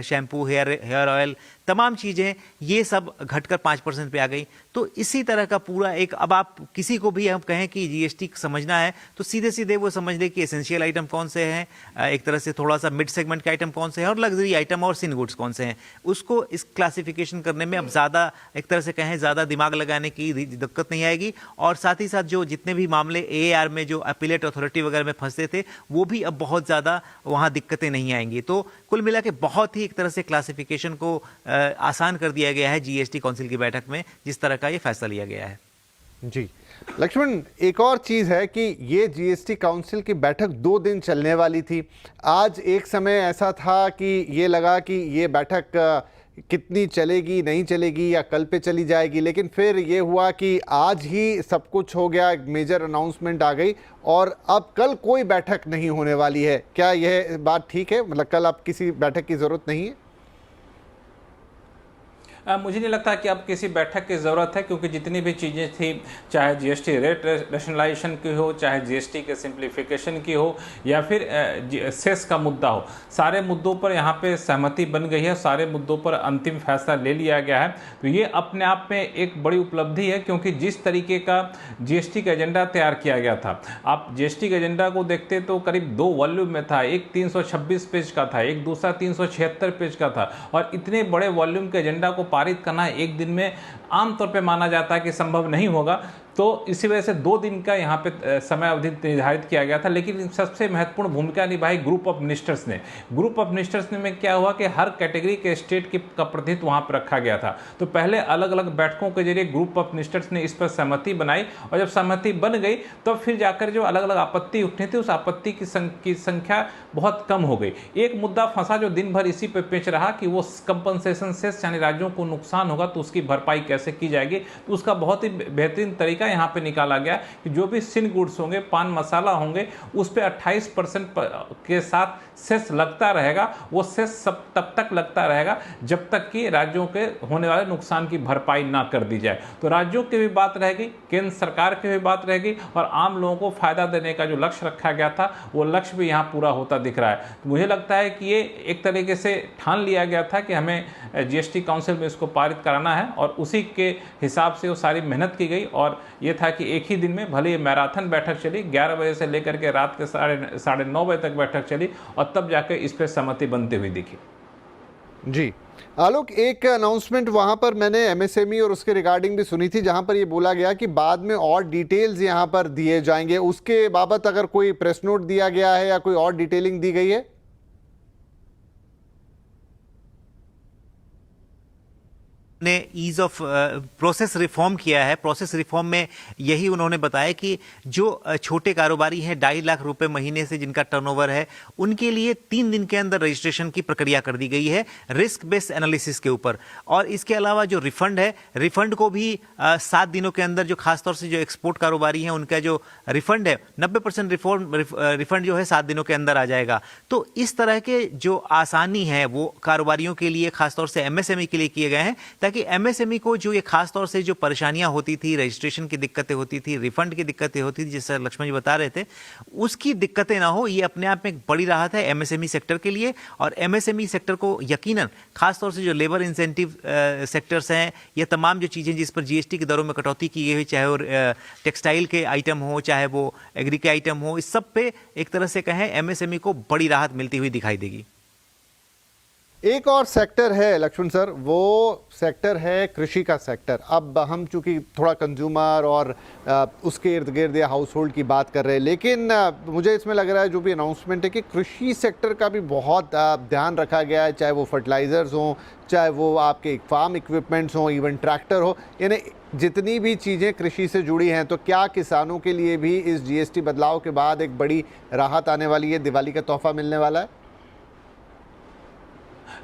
S5: शैम्पू, हेयर ऑयल, तमाम चीज़ें, ये सब घटकर 5% पे आ गई। तो इसी तरह का पूरा एक, अब आप किसी को भी हम कहें कि GST समझना है तो सीधे सीधे वो समझ ले कि एसेंशियल आइटम कौन से हैं, एक तरह से थोड़ा सा मिड सेगमेंट के आइटम कौन से हैं, और लग्जरी आइटम और सिन गुड्स कौन से हैं। उसको इस क्लासिफिकेशन करने में अब ज़्यादा एक तरह से कहें ज़्यादा दिमाग लगाने की दिक्कत नहीं आएगी। और साथ ही साथ जो जितने भी मामले AAR में जो अपीलेट अथॉरिटी वगैरह में फंसते थे वो भी अब बहुत ज़्यादा वहाँ दिक्कतें नहीं आएंगी। तो कुल मिला के बहुत ही एक तरह से क्लासिफिकेशन को आसान कर दिया गया है GST काउंसिल की बैठक में, जिस तरह का ये फैसला लिया गया है।
S1: जी लक्ष्मण, एक और चीज़ है कि ये GST काउंसिल की बैठक 2 दिन चलने वाली थी। आज एक समय ऐसा था कि ये लगा कि ये बैठक कितनी चलेगी नहीं चलेगी या कल पे चली जाएगी, लेकिन फिर ये हुआ कि आज ही सब कुछ हो गया, एक मेजर अनाउंसमेंट आ गई और अब कल कोई बैठक नहीं होने वाली है। क्या यह बात ठीक है? मतलब कल अब किसी बैठक की ज़रूरत नहीं है?
S6: मुझे नहीं लगता कि अब किसी बैठक की ज़रूरत है, क्योंकि जितनी भी चीज़ें थी, चाहे GST रेट रैशनलाइजेशन की हो, चाहे GST के सिंप्लीफिकेशन की हो, या फिर सेस का मुद्दा हो, सारे मुद्दों पर यहाँ पे सहमति बन गई है, सारे मुद्दों पर अंतिम फैसला ले लिया गया है। तो ये अपने आप में एक बड़ी उपलब्धि है, क्योंकि जिस तरीके का GST का एजेंडा तैयार किया गया था, आप GST के एजेंडा को देखते तो करीब 2 वॉल्यूम में था। एक 326 पेज का था, एक दूसरा 376 पेज का था, और इतने बड़े वॉल्यूम के एजेंडा को पारित करना एक दिन में आमतौर पे माना जाता है कि संभव नहीं होगा। तो इसी वजह से 2 दिन का यहाँ पे समय अवधि निर्धारित किया गया था। लेकिन सबसे महत्वपूर्ण भूमिका निभाई ग्रुप ऑफ मिनिस्टर्स ने। ग्रुप ऑफ मिनिस्टर्स में क्या हुआ कि हर कैटेगरी के स्टेट का प्रतिनिधित्व वहाँ पर रखा गया था। तो पहले अलग अलग बैठकों के जरिए ग्रुप ऑफ मिनिस्टर्स ने इस पर सहमति बनाई, और जब सहमति बन गई तो फिर जाकर जो अलग अलग आपत्ति उठनी थी, उस आपत्ति की संख्या बहुत कम हो गई। एक मुद्दा फंसा जो दिन भर इसी पे पेच रहा कि वो कंपनसेशन सेस, यानी राज्यों को नुकसान होगा तो उसकी भरपाई कैसे की जाएगी। तो उसका बहुत ही बेहतरीन तरीका यहाँ पे निकाला गया कि जो भी सिन गुड्स होंगे, पान मसाला होंगे, उस पे 28% के साथ सेस लगता रहेगा। वो सेस तब तक लगता रहेगा जब तक कि राज्यों के होने वाले नुकसान की भरपाई ना कर दी जाए। तो राज्यों की भी बात रहेगी, केंद्र सरकार की भी बात रहेगी, और आम लोगों को फायदा देने का जो लक्ष्य रखा गया था वो लक्ष्य भी यहाँ पूरा होता दिख रहा है। तो मुझे लगता है कि ये एक तरीके से ठान लिया गया था कि हमें GST काउंसिल में इसको पारित कराना है, और उसी के हिसाब से वो सारी मेहनत की गई। और ये था कि एक ही दिन में, भले ही मैराथन बैठक चली, 11 बजे से लेकर के रात के 9:30 बजे तक बैठक चली, और तब जाकर इस पर सहमति बनती हुई दिखी।
S1: जी आलोक, एक अनाउंसमेंट वहां पर मैंने MSME और उसके रिगार्डिंग भी सुनी थी, जहां पर ये बोला गया कि बाद में और डिटेल्स यहां पर दिए जाएंगे। उसके बाबत अगर कोई प्रेस नोट दिया गया है या कोई और डिटेलिंग दी गई है?
S5: ने ईज ऑफ प्रोसेस रिफॉर्म किया है। प्रोसेस रिफॉर्म में यही उन्होंने बताया कि जो छोटे कारोबारी हैं 2.5 लाख रुपए महीने से जिनका टर्नओवर है, उनके लिए 3 दिन के अंदर रजिस्ट्रेशन की प्रक्रिया कर दी गई है रिस्क बेस्ड एनालिसिस के ऊपर। और इसके अलावा जो रिफंड है, रिफंड को भी 7 दिनों के अंदर, जो खासतौर से जो एक्सपोर्ट कारोबारी हैं उनका जो रिफंड है 90% रिफंड जो है 7 दिनों के अंदर आ जाएगा। तो इस तरह के जो आसानी है वो कारोबारियों के लिए, खासतौर से MSME के लिए किए गए हैं, ताकि MSME को जो ये खास तौर से जो परेशानियां होती थी, रजिस्ट्रेशन की दिक्कतें होती थी, रिफंड की दिक्कतें होती थी, जैसे लक्ष्मण जी बता रहे थे, उसकी दिक्कतें ना हो। ये अपने आप में एक बड़ी राहत है MSME सेक्टर के लिए। और MSME सेक्टर को यकीनन खास तौर से जो लेबर इंसेंटिव सेक्टर्स हैं, ये तमाम जो चीज़ें जिस पर GST की दरों में कटौती की गई, चाहे वो टेक्सटाइल के आइटम हो, चाहे वो एग्री के आइटम हो, इस सब पे एक तरह से कहें MSME को बड़ी राहत मिलती हुई दिखाई देगी।
S1: एक और सेक्टर है लक्ष्मण सर, वो सेक्टर है कृषि का सेक्टर। अब हम चूंकि थोड़ा कंज्यूमर और उसके इर्द गिर्द या हाउस होल्ड की बात कर रहे हैं, लेकिन मुझे इसमें लग रहा है जो भी अनाउंसमेंट है कि कृषि सेक्टर का भी बहुत ध्यान रखा गया है, चाहे वो फर्टिलाइज़र्स हों, चाहे वो आपके फार्म इक्विपमेंट्स हों, इवन ट्रैक्टर हो, यानी जितनी भी चीज़ें कृषि से जुड़ी हैं। तो क्या किसानों के लिए भी इस GST बदलाव के बाद एक बड़ी राहत आने वाली है, दिवाली का तोहफा मिलने वाला है?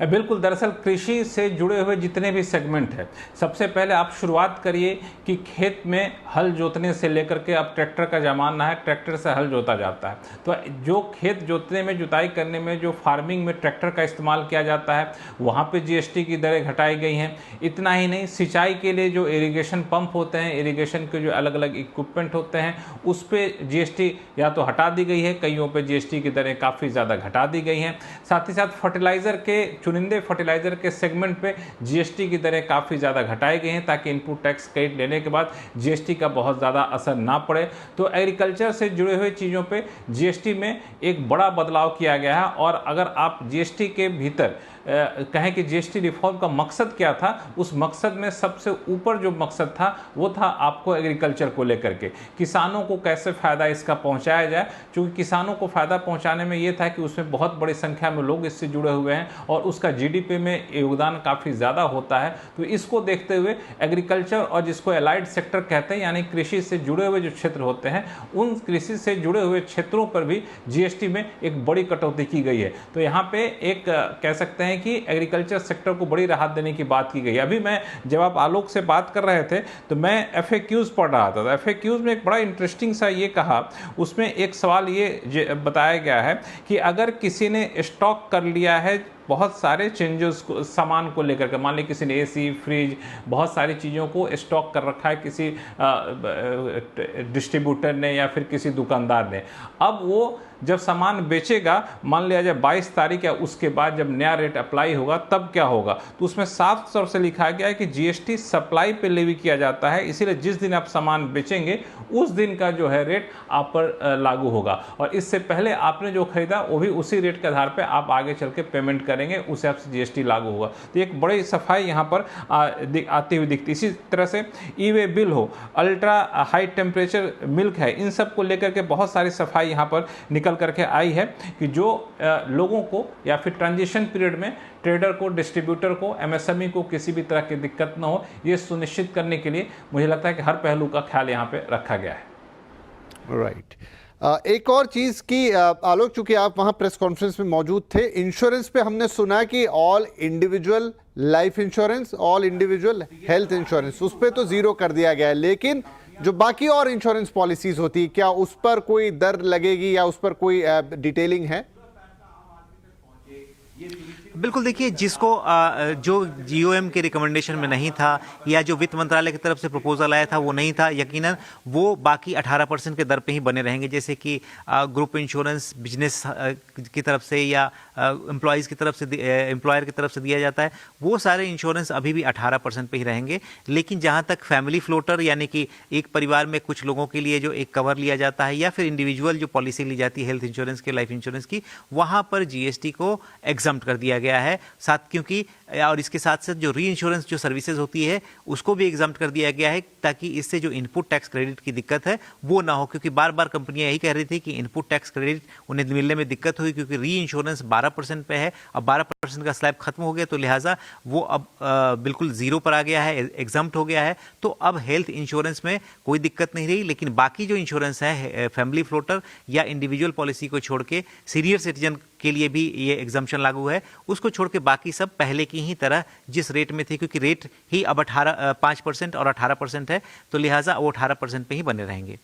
S6: बिल्कुल, दरअसल कृषि से जुड़े हुए जितने भी सेगमेंट है, सबसे पहले आप शुरुआत करिए कि खेत में हल जोतने से लेकर के अब ट्रैक्टर का ज़माना है, ट्रैक्टर से हल जोता जाता है। तो जो खेत जोतने में, जुताई करने में, जो फार्मिंग में ट्रैक्टर का इस्तेमाल किया जाता है, वहाँ पे GST की दरें घटाई गई हैं। इतना ही नहीं, सिंचाई के लिए जो इरिगेशन पंप होते हैं, इरिगेशन के जो अलग अलग इक्विपमेंट होते हैं, उस पर GST या तो हटा दी गई है, कईयों पर GST की दरें काफ़ी ज़्यादा घटा दी गई हैं। साथ ही साथ फर्टिलाइज़र के, चुनिंदे फर्टिलाइजर के सेगमेंट पे GST की दरें काफ़ी ज़्यादा घटाई गई हैं, ताकि इनपुट टैक्स क्रेडिट लेने के बाद GST का बहुत ज़्यादा असर ना पड़े। तो एग्रीकल्चर से जुड़े हुए चीज़ों पे GST में एक बड़ा बदलाव किया गया है। और अगर आप GST के भीतर कहें कि जीएसटी रिफॉर्म का मकसद क्या था, उस मकसद में सबसे ऊपर जो मकसद था वो था आपको एग्रीकल्चर को लेकर के किसानों को कैसे फ़ायदा इसका पहुंचाया जाए। क्योंकि किसानों को फ़ायदा पहुंचाने में ये था कि उसमें बहुत बड़ी संख्या में लोग इससे जुड़े हुए हैं और उसका जीडीपी में योगदान काफ़ी ज़्यादा होता है। तो इसको देखते हुए एग्रीकल्चर और जिसको एलाइड सेक्टर कहते हैं, यानी कृषि से जुड़े हुए जो क्षेत्र होते हैं, उन कृषि से जुड़े हुए क्षेत्रों पर भी जीएसटी में एक बड़ी कटौती की गई है। तो यहाँ पे एक कह सकते हैं कि एग्रीकल्चर सेक्टर को बड़ी राहत देने की बात की गई। अभी मैं जब आप आलोक से बात कर रहे थे तो मैं FAQs पढ़ रहा था। FAQs में एक बड़ा इंटरेस्टिंग सा ये कहा, उसमें एक सवाल ये बताया गया है कि अगर किसी ने स्टॉक कर लिया है बहुत सारे चेंजेस को सामान को लेकर के, मान ली किसी ने एसी, फ्रिज, बहुत सारी चीज़ों को स्टॉक कर रखा है किसी डिस्ट्रीब्यूटर ने या फिर किसी दुकानदार ने, अब वो जब सामान बेचेगा, मान लिया जाए 22 तारीख या उसके बाद जब नया रेट अप्लाई होगा तब क्या होगा, तो उसमें साफ तौर से लिखा गया है कि जीएसटी सप्लाई पे लेवी किया जाता है, इसीलिए जिस दिन आप सामान बेचेंगे उस दिन का जो है रेट आप पर लागू होगा और इससे पहले आपने जो खरीदा वो भी उसी रेट के आधार पे आप आगे चल के पेमेंट करेंगे, उस हिसाब से जीएसटी लागू होगा। तो एक बड़ी सफाई यहाँ पर आती हुई दिखती। इसी तरह से ई-वे बिल हो, अल्ट्रा हाई टेम्परेचर मिल्क है, इन सब को लेकर के बहुत सारी सफाई यहाँ पर निकल करके आई है कि जो लोगों को या फिर ट्रांजिशन पीरियड में ट्रेडर को, डिस्ट्रीब्यूटर को, एमएसएमई को किसी भी तरह की दिक्कत ना हो, ये सुनिश्चित करने के लिए मुझे लगता है कि हर पहलू का ख्याल यहाँ पे रखा गया है।
S1: राइट। एक और चीज की आलोक, चूंकि आप वहां प्रेस कॉन्फ्रेंस में मौजूद थे, इंश्योरेंस पे हमने सुना कि all individual life insurance, all individual health insurance, उस पर तो जीरो कर दिया गया है, लेकिन जो बाकी और इंश्योरेंस पॉलिसीज होती, क्या उस पर कोई दर लगेगी या उस पर कोई डिटेलिंग है?
S5: बिल्कुल, देखिए, जिसको जो जीओएम के रिकमेंडेशन में नहीं था या जो वित्त मंत्रालय की तरफ से प्रपोजल आया था वो नहीं था, यकीनन वो बाकी 18% के दर पे ही बने रहेंगे, जैसे कि ग्रुप इंश्योरेंस बिजनेस की तरफ से या एम्प्लॉयज़ की तरफ से, एम्प्लॉयर की तरफ से दिया जाता है, वो सारे इंश्योरेंस अभी भी 18% पे ही रहेंगे। लेकिन जहाँ तक फैमिली फ्लोटर, यानी कि एक परिवार में कुछ लोगों के लिए जो एक कवर लिया जाता है या फिर इंडिविजुअल जो पॉलिसी ली जाती है हेल्थ इंश्योरेंस की, लाइफ इंश्योरेंस की, वहाँ पर जीएसटी को एग्जम्प्ट कर दिया गया है साथ, क्योंकि और इसके साथ साथ जो री इंश्योरेंस जो सर्विसेज होती है उसको भी एग्जम्प्ट कर दिया गया है, ताकि इससे जो इनपुट टैक्स क्रेडिट की दिक्कत है वो ना हो। क्योंकि बार बार कंपनियां यही कह रही थी कि इनपुट टैक्स क्रेडिट उन्हें मिलने में दिक्कत हुई, क्योंकि री इंश्योरेंस 12% पे है, अब 12% का स्लैब खत्म हो गया, तो लिहाजा वो अब बिल्कुल जीरो पर आ गया है, एग्जम्प्ट हो गया है। तो अब हेल्थ इंश्योरेंस में कोई दिक्कत नहीं रही, लेकिन बाकी जो इंश्योरेंस है फैमिली फ्लोटर या इंडिविजुअल पॉलिसी को छोड़ के सीनियर सिटीजन के लिए भी ये एग्जम्पशन लागू है, उसको छोड़ के बाकी सब पहले की ही तरह जिस रेट में थे, क्योंकि रेट ही अब 5% और 18% है, तो लिहाजा वो 18% पे ही बने रहेंगे।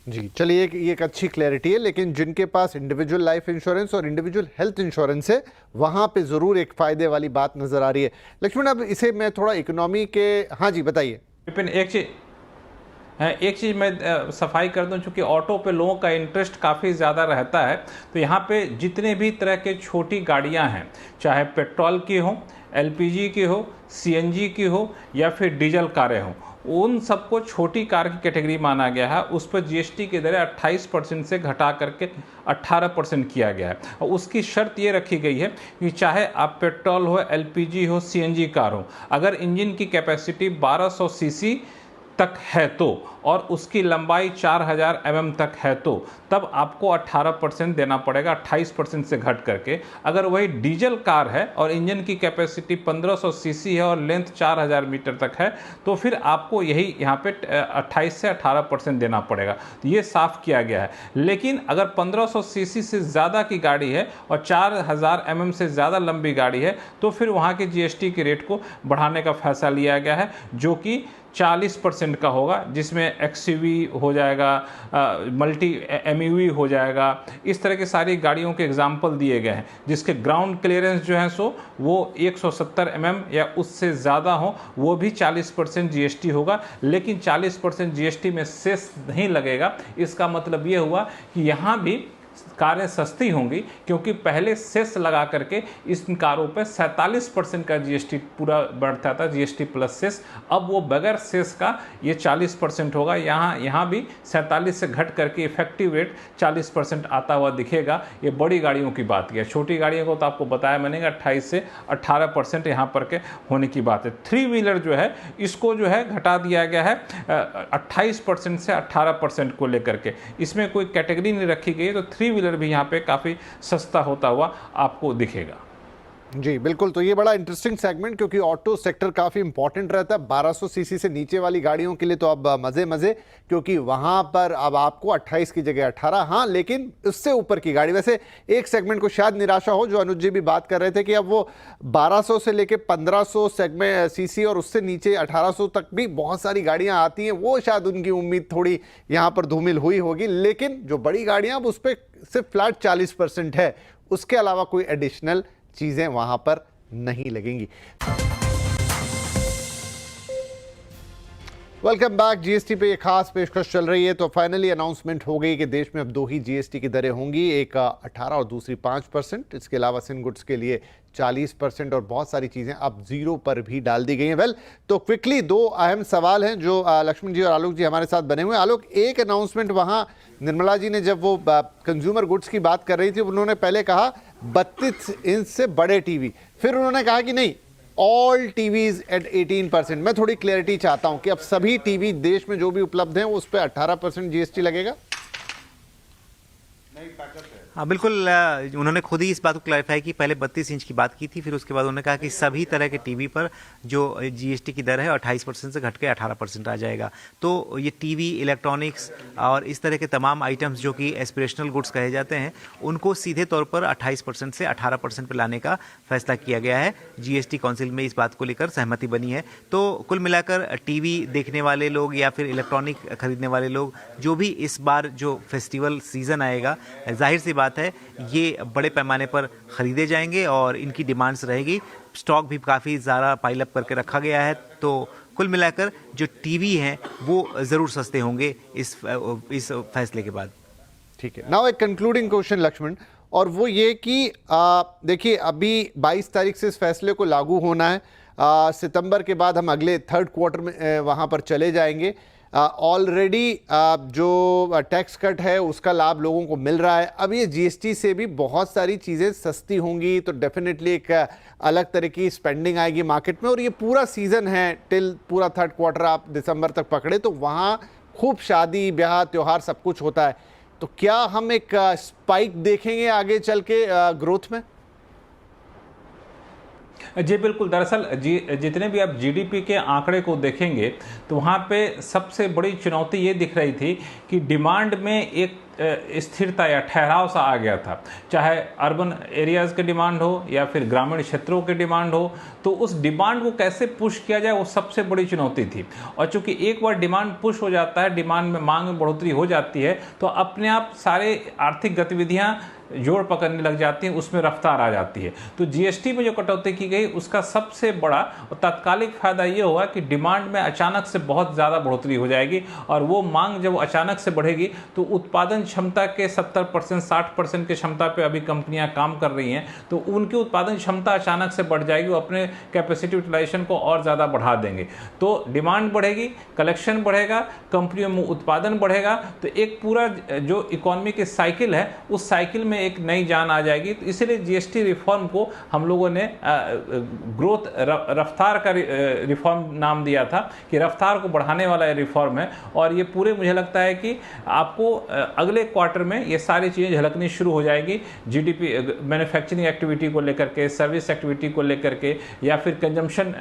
S1: जी, चलिए, ये एक अच्छी क्लैरिटी है, लेकिन जिनके पास इंडिविजुअल लाइफ इंश्योरेंस और इंडिविजुअल हेल्थ इंश्योरेंस है वहां पे जरूर एक फायदे वाली बात नजर आ रही है। लक्ष्मण, अब इसे मैं थोड़ा इकोनॉमी के, हाँ जी बताइए।
S6: विपिन, एक चीज़ मैं सफाई कर दूं, चूँकि ऑटो पे लोगों का इंटरेस्ट काफ़ी ज़्यादा रहता है, तो यहाँ पे जितने भी तरह के छोटी गाड़ियाँ हैं, चाहे पेट्रोल की हो, एलपीजी की हो, सीएनजी की हो या फिर डीजल कारें हों, उन सबको छोटी कार की कैटेगरी माना गया है। उस पर जीएसटी की दरें 28% से घटा करके 18% किया गया है और उसकी शर्त ये रखी गई है कि चाहे आप पेट्रोल हो, एलपीजी हो, सीएनजी कार हो, अगर इंजन की कैपेसिटी 1200 सीसी तक है तो और उसकी लंबाई 4000 mm तक है तो तब आपको 18% देना पड़ेगा, 28% से घट करके। अगर वही डीजल कार है और इंजन की कैपेसिटी 1500 सीसी है और लेंथ 4000 मीटर तक है तो फिर आपको यही यहाँ पे 28 से 18% देना पड़ेगा। तो ये साफ किया गया है। लेकिन अगर 1500 सीसी से ज़्यादा की गाड़ी है और 4000 mm से ज़्यादा लंबी गाड़ी है तो फिर वहाँ के जीएसटी के रेट को बढ़ाने का फैसला लिया गया है, जो कि 40% का होगा, जिसमें एक्सयूवी हो जाएगा, मल्टी एमयूवी हो जाएगा, इस तरह की सारी गाड़ियों के एग्जाम्पल दिए गए हैं, जिसके ग्राउंड क्लियरेंस जो है सो वो 170 mm या उससे ज़्यादा हो, वो भी 40% जीएसटी होगा। लेकिन 40% जीएसटी में सेस नहीं लगेगा। इसका मतलब ये हुआ कि यहाँ भी कारें सस्ती होंगी, क्योंकि पहले सेस लगा करके इस कारों पे 47% का जीएसटी पूरा बढ़ता था, जीएसटी प्लस सेस। अब वो बगैर सेस का ये 40% होगा। यहाँ भी 47 से घट करके इफेक्टिव रेट 40% आता हुआ दिखेगा। ये बड़ी गाड़ियों की बात है। छोटी गाड़ियों को तो आपको बताया मैंने 28 से 18% यहाँ पर के होने की बात है। 3 व्हीलर जो है इसको जो है घटा दिया गया है 28% से 18% को लेकर के। इसमें कोई कैटेगरी नहीं रखी गई है, तो 3 व्हीलर भी यहाँ पे काफ़ी सस्ता होता हुआ आपको दिखेगा।
S1: जी बिल्कुल, तो ये बड़ा इंटरेस्टिंग सेगमेंट, क्योंकि ऑटो सेक्टर काफ़ी इंपॉर्टेंट रहता है 1200 सीसी से नीचे वाली गाड़ियों के लिए। तो अब मज़े क्योंकि वहाँ पर अब आपको 28 की जगह 18, हाँ, लेकिन उससे ऊपर की गाड़ी। वैसे एक सेगमेंट को शायद निराशा हो, जो अनुज जी भी बात कर रहे थे कि अब वो 1200 से लेके 1500 सेगमेंट सीसी और उससे नीचे 1800 तक भी बहुत सारी गाड़ियाँ आती हैं। वो शायद उनकी उम्मीद थोड़ी यहाँ पर धूमिल हुई होगी, लेकिन जो बड़ी गाड़ियाँ अब उस पर सिर्फ फ्लैट 40% है, उसके अलावा कोई एडिशनल चीजें वहां पर नहीं लगेंगी। Welcome back. जीएसटी पे ये खास पेशकश चल रही है। तो फाइनली अनाउंसमेंट हो गई कि देश में अब 2 ही जीएसटी की दरें होंगी, एक 18 और दूसरी 5%। इसके अलावा सिन गुड्स के लिए 40% और बहुत सारी चीज़ें अब 0 पर भी डाल दी गई हैं। तो क्विकली 2 अहम सवाल हैं जो लक्ष्मण जी और आलोक जी हमारे साथ बने हुए हैं। आलोक, एक अनाउंसमेंट वहाँ निर्मला जी ने जब वो कंज्यूमर गुड्स की बात कर रही थी, उन्होंने पहले कहा 32 इंच से बड़े टीवी, फिर उन्होंने कहा कि नहीं, ऑल टीवीज एट 18%। मैं थोड़ी क्लैरिटी चाहता हूं कि अब सभी टीवी देश में जो भी उपलब्ध हैं उस पर 18% जीएसटी लगेगा।
S5: हाँ बिल्कुल, उन्होंने खुद ही इस बात को क्लैरिफाई की। पहले 32 इंच की बात की थी, फिर उसके बाद उन्होंने कहा कि सभी तरह के टीवी पर जो जीएसटी की दर है 28% से घट के 18% आ जाएगा। तो ये टीवी, इलेक्ट्रॉनिक्स और इस तरह के तमाम आइटम्स जो कि एस्पिरेशनल गुड्स कहे जाते हैं, उनको सीधे तौर पर 28% से 18% पर लाने का फैसला किया गया है। जीएसटी काउंसिल में इस बात को लेकर सहमति बनी है। तो कुल मिलाकर टीवी देखने वाले लोग या फिर इलेक्ट्रॉनिक खरीदने वाले लोग जो भी इस बार जो फेस्टिवल सीजन आएगा, जाहिर सी बात है ये बड़े पैमाने पर खरीदे जाएंगे और इनकी डिमांड्स रहेगी। स्टॉक भी काफ़ी ज़्यादा पाइल अप करके रखा गया है। तो कुल मिलाकर जो टीवी हैं वो ज़रूर सस्ते होंगे इस फैसले के बाद।
S1: ठीक है, नाउ एक कंक्लूडिंग क्वेश्चन लक्ष्मण, और वो ये कि देखिए अभी 22 तारीख से इस फैसले को लागू होना है। सितंबर के बाद हम अगले 3rd क्वार्टर में वहाँ पर चले जाएंगे। ऑलरेडी जो टैक्स कट है उसका लाभ लोगों को मिल रहा है। अब ये जीएसटी से भी बहुत सारी चीज़ें सस्ती होंगी, तो डेफिनेटली एक अलग तरह की स्पेंडिंग आएगी मार्केट में। और ये पूरा सीज़न है टिल पूरा 3rd क्वार्टर आप दिसंबर तक पकड़े, तो वहाँ खूब शादी ब्याह त्यौहार सब कुछ होता है। तो क्या हम एक स्पाइक देखेंगे आगे चल के ग्रोथ में?
S6: जी बिल्कुल, दरअसल जितने भी आप जीडीपी के आंकड़े को देखेंगे तो वहाँ पे सबसे बड़ी चुनौती ये दिख रही थी कि डिमांड में एक स्थिरता या ठहराव सा आ गया था। चाहे अर्बन एरियाज़ के डिमांड हो या फिर ग्रामीण क्षेत्रों के डिमांड हो, तो उस डिमांड को कैसे पुश किया जाए वो सबसे बड़ी चुनौती थी। और चूंकि एक बार डिमांड पुश हो जाता है, डिमांड में मांग में बढ़ोतरी हो जाती है, तो अपने आप सारे आर्थिक गतिविधियाँ जोड़ पकड़ने लग जाती हैं, उसमें रफ्तार आ जाती है। तो जीएसटी में जो कटौती की गई उसका सबसे बड़ा और तात्कालिक फायदा ये हुआ कि डिमांड में अचानक से बहुत ज़्यादा बढ़ोतरी हो जाएगी, और वो मांग जब अचानक से बढ़ेगी तो उत्पादन क्षमता के 70% 60% की क्षमता पे अभी कंपनियां काम कर रही हैं, तो उनकी उत्पादन क्षमता अचानक से बढ़ जाएगी, वो अपने कैपेसिटी यूटिलाइजेशन को और ज़्यादा बढ़ा देंगे। तो डिमांड बढ़ेगी, कलेक्शन बढ़ेगा, कंपनियों में उत्पादन बढ़ेगा, तो एक पूरा जो इकोनॉमी की साइकिल है उस साइकिल में एक नई जान आ जाएगी। तो इसलिए जीएसटी रिफॉर्म को हम लोगों ने ग्रोथ रफ्तार का रिफॉर्म नाम दिया था कि रफ्तार को बढ़ाने वाला ये रिफॉर्म है। और ये पूरे मुझे लगता है कि आपको अगले क्वार्टर में ये सारी चीज़ें झलकनी शुरू हो जाएगी। जीडीपी, मैन्युफैक्चरिंग एक्टिविटी को लेकर के, सर्विस एक्टिविटी को लेकर के, या फिर कंजम्पशन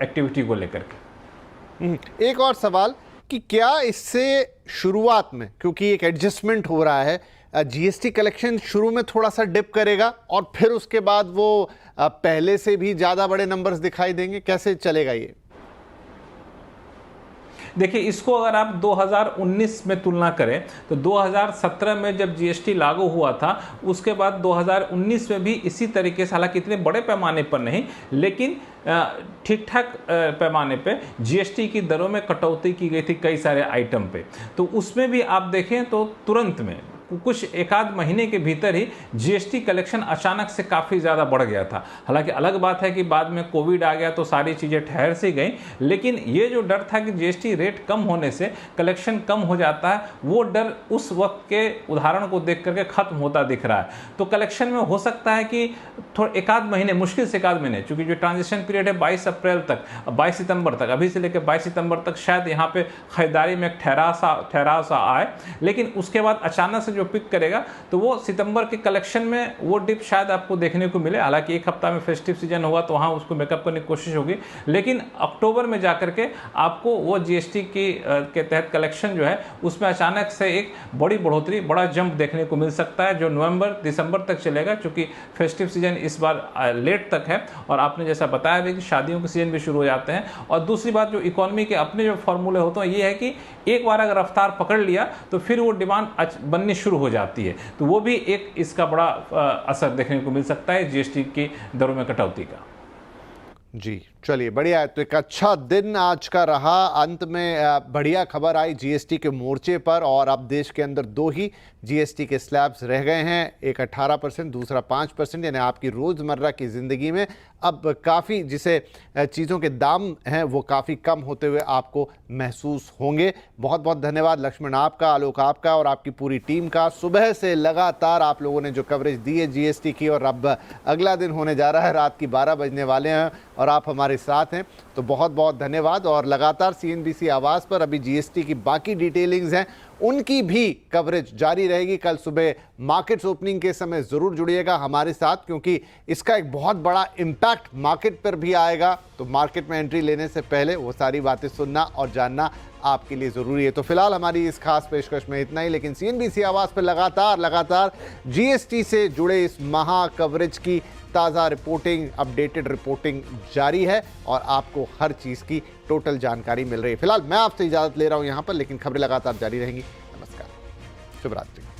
S6: एक्टिविटी को लेकर के।
S1: एक और सवाल कि क्या इससे शुरुआत में, क्योंकि एक एडजस्टमेंट हो रहा है, जीएसटी कलेक्शन शुरू में थोड़ा सा डिप करेगा और फिर उसके बाद वो पहले से भी ज़्यादा बड़े नंबर्स दिखाई देंगे? कैसे चलेगा ये?
S6: देखिए, इसको अगर आप 2019 में तुलना करें तो 2017 में जब जीएसटी लागू हुआ था, उसके बाद 2019 में भी इसी तरीके से, हालांकि इतने बड़े पैमाने पर नहीं, लेकिन ठीक ठाक पैमाने पे जीएसटी की दरों में कटौती की गई थी कई सारे आइटम पे। तो उसमें भी आप देखें तो तुरंत में कुछ एक आध महीने के भीतर ही जीएसटी कलेक्शन अचानक से काफ़ी ज़्यादा बढ़ गया था। हालांकि अलग बात है कि बाद में कोविड आ गया तो सारी चीज़ें ठहर सी गई, लेकिन ये जो डर था कि जीएसटी रेट कम होने से कलेक्शन कम हो जाता है, वो डर उस वक्त के उदाहरण को देख करके खत्म होता दिख रहा है। तो कलेक्शन में हो सकता है कि थोड़ा एक आध महीने, मुश्किल से एक आध महीने, चूंकि जो ट्रांजिशन पीरियड है 22 अप्रैल तक, 22 सितंबर तक, अभी से लेकर 22 सितंबर तक शायद यहाँ पे खरीदारी में एक ठहराव सा आए, लेकिन उसके बाद अचानक से जो पिक करेगा तो वो सितंबर के कलेक्शन में वो डिप शायद आपको देखने को मिले। हालांकि एक हफ्ता में फेस्टिव सीजन होगा तो वहाँ उसको मेकअप करने की कोशिश होगी, लेकिन अक्टूबर में जाकर के आपको वो जीएसटी के तहत कलेक्शन जो है उसमें अचानक से एक बड़ी बढ़ोतरी, बड़ा जंप देखने को मिल सकता है, जो नवंबर दिसंबर तक चलेगा, क्योंकि फेस्टिव सीजन इस बार लेट तक है और आपने जैसा बताया भी कि शादियों के सीजन भी शुरू हो जाते हैं। और दूसरी बात, जो इकोनॉमी के अपने जो फॉर्मूले होते हैं ये है कि एक बार अगर रफ्तार पकड़ लिया तो फिर वो डिमांड बननी शुरू हो जाती है, तो वो भी एक इसका बड़ा असर देखने को मिल सकता है जीएसटी की दरों में कटौती का।
S1: जी चलिए, बढ़िया है। तो एक अच्छा दिन आज का रहा। अंत में बढ़िया खबर आई जीएसटी के मोर्चे पर, और अब देश के अंदर 2 ही जीएसटी के स्लैब्स रह गए हैं, एक 18%, दूसरा 5%, यानी आपकी रोज़मर्रा की ज़िंदगी में अब काफ़ी, जिसे चीज़ों के दाम हैं वो काफ़ी कम होते हुए आपको महसूस होंगे। बहुत बहुत धन्यवाद लक्ष्मण आपका, आलोक आपका और आपकी पूरी टीम का। सुबह से लगातार आप लोगों ने जो कवरेज दी है जीएसटी की, और अब अगला दिन होने जा रहा है, रात की 12 बजने वाले हैं और आप हमारे साथ हैं, तो बहुत बहुत धन्यवाद। और लगातार सीएनबीसी आवाज़ पर अभी जीएसटी की बाकी डिटेलिंग्स हैं, उनकी भी कवरेज जारी रहेगी। कल सुबह मार्केट्स ओपनिंग के समय ज़रूर जुड़िएगा हमारे साथ, क्योंकि इसका एक बहुत बड़ा इम्पैक्ट मार्केट पर भी आएगा। तो मार्केट में एंट्री लेने से पहले वो सारी बातें सुनना और जानना आपके लिए ज़रूरी है। तो फिलहाल हमारी इस खास पेशकश में इतना ही, लेकिन सीएनबीसी आवाज़ पर लगातार जीएसटी से जुड़े इस महा कवरेज की ताज़ा रिपोर्टिंग, अपडेटेड रिपोर्टिंग जारी है और आपको हर चीज़ की टोटल जानकारी मिल रही है। फिलहाल मैं आपसे इजाज़त ले रहा हूं यहां पर, लेकिन खबरें लगातार जारी रहेंगी। नमस्कार, शुभ रात्रि।